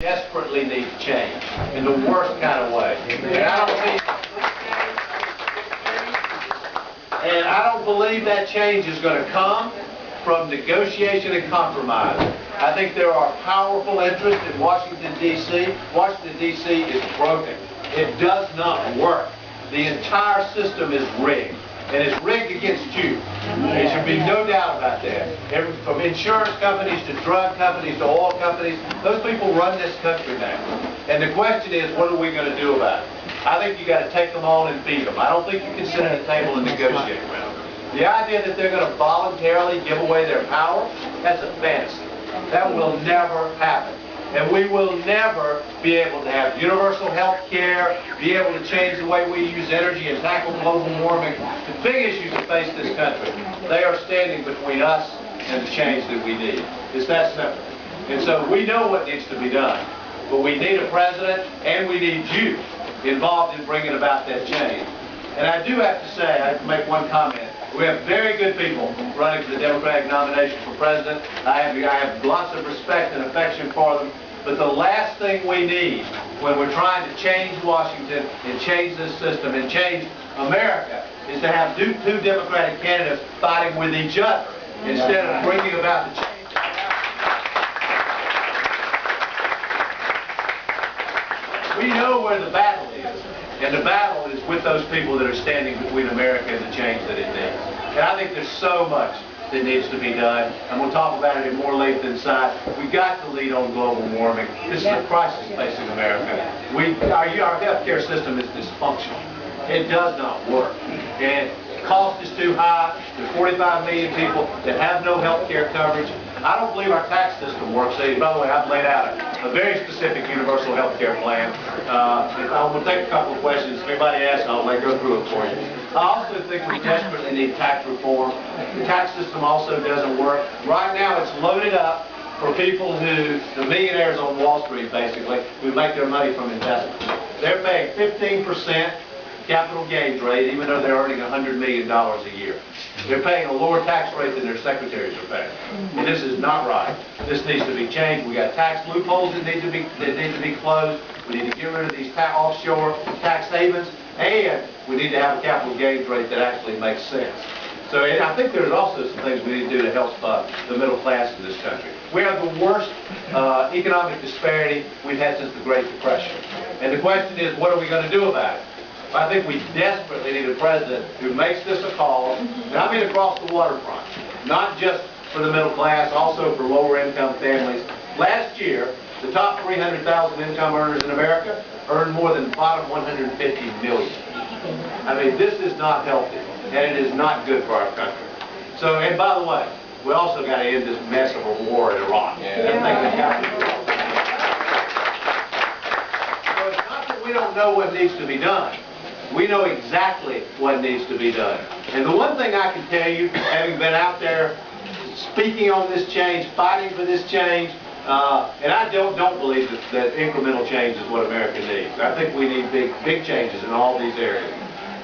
Desperately need change in the worst kind of way. And I don't believe that change is going to come from negotiation and compromise. I think there are powerful interests in Washington, D.C. Washington, D.C. is broken. It does not work. The entire system is rigged. And it's rigged against you. There should be no doubt about that. From insurance companies to drug companies to oil companies, those people run this country now. And the question is, what are we going to do about it? I think you got to take them on and feed them. I don't think you can sit at a table and negotiate with them. The idea that they're going to voluntarily give away their power, that's a fantasy. That will never happen. And we will never be able to have universal health care, be able to change the way we use energy and tackle global warming. The big issues that face this country, they are standing between us and the change that we need. It's that simple. And so we know what needs to be done. But we need a president and we need you involved in bringing about that change. And I do have to say, I have to make one comment. We have very good people running for the Democratic nomination for president. I have lots of respect and affection for them. But the last thing we need when we're trying to change Washington and change this system and change America is to have two Democratic candidates fighting with each other instead of bringing about the change. We know where the battle is. And the battle is with those people that are standing between America and the change that it needs. And I think there's so much that needs to be done. I'm going to talk about it in more length than size. We've got to lead on global warming. This is a crisis facing America. Our health care system is dysfunctional. It does not work. And cost is too high. There's 45 million people that have no health care coverage. I don't believe our tax system works. By the way, I've laid out a very specific universal health care plan. I'm going to take a couple of questions. If anybody asks, I'll go through it for you. I also think we desperately need tax reform. The tax system also doesn't work. Right now, it's loaded up for people the millionaires on Wall Street, basically, who make their money from investments. They're paying 15% capital gains rate, even though they're earning $100 million a year. They're paying a lower tax rate than their secretaries are paying. And this is not right. This needs to be changed. We got tax loopholes that need to be closed. We need to get rid of these offshore tax havens, and we need to have a capital gains rate that actually makes sense. So, and I think there's also some things we need to do to help the middle class in this country. We have the worst economic disparity we've had since the Great Depression. And the question is, what are we going to do about it? I think we desperately need a president who makes this a call, and I mean across the waterfront, not just for the middle class, also for lower income families. Last year, the top 300,000 income earners in America earned more than the bottom 150 million. I mean, this is not healthy, and it is not good for our country. So, and by the way, we also got to end this mess of a war in Iraq. So it's not that we don't know what needs to be done. We know exactly what needs to be done. And the one thing I can tell you, having been out there speaking on this change, fighting for this change, and I don't believe that incremental change is what America needs. I think we need big changes in all these areas.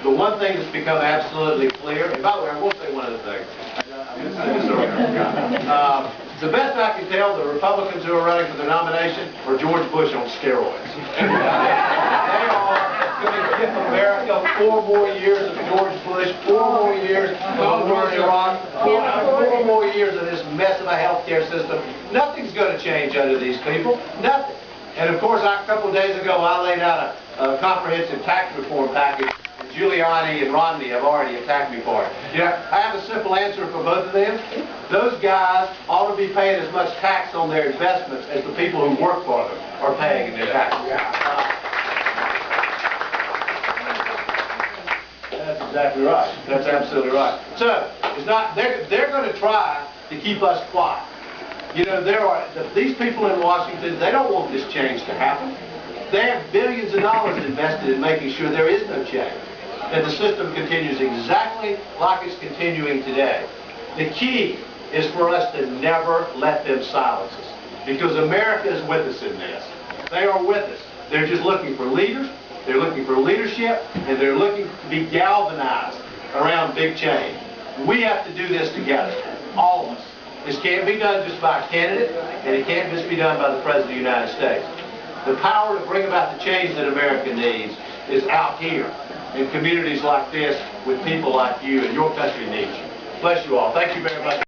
The one thing that's become absolutely clear, and by the way, I will say one other thing. I'm going to say this earlier. The best I can tell, the Republicans who are running for the nomination are George Bush on steroids. They are going to give America 4 more years of George Bush, 4 more years of the war in Iraq, 4 more years of this mess of a health care system. Nothing's going to change under these people. Nothing. And of course, a couple of days ago, I laid out a comprehensive tax reform package. Giuliani and Romney have already attacked me for it. I have a simple answer for both of them. Those guys ought to be paying as much tax on their investments as the people who work for them are paying in their taxes. That's exactly right. That's absolutely right. So, it's not, they're going to try to keep us quiet. You know, these people in Washington, they don't want this change to happen. They have billions of dollars invested in making sure there is no change, that the system continues exactly like it's continuing today. The key is for us to never let them silence us, because America is with us in this. They are with us. They're just looking for leaders, they're looking for leadership, and they're looking to be galvanized around big change. We have to do this together, all of us. This can't be done just by a candidate, and it can't just be done by the President of the United States. The power to bring about the change that America needs is out here in communities like this with people like you, and your country needs you. Bless you all. Thank you very much.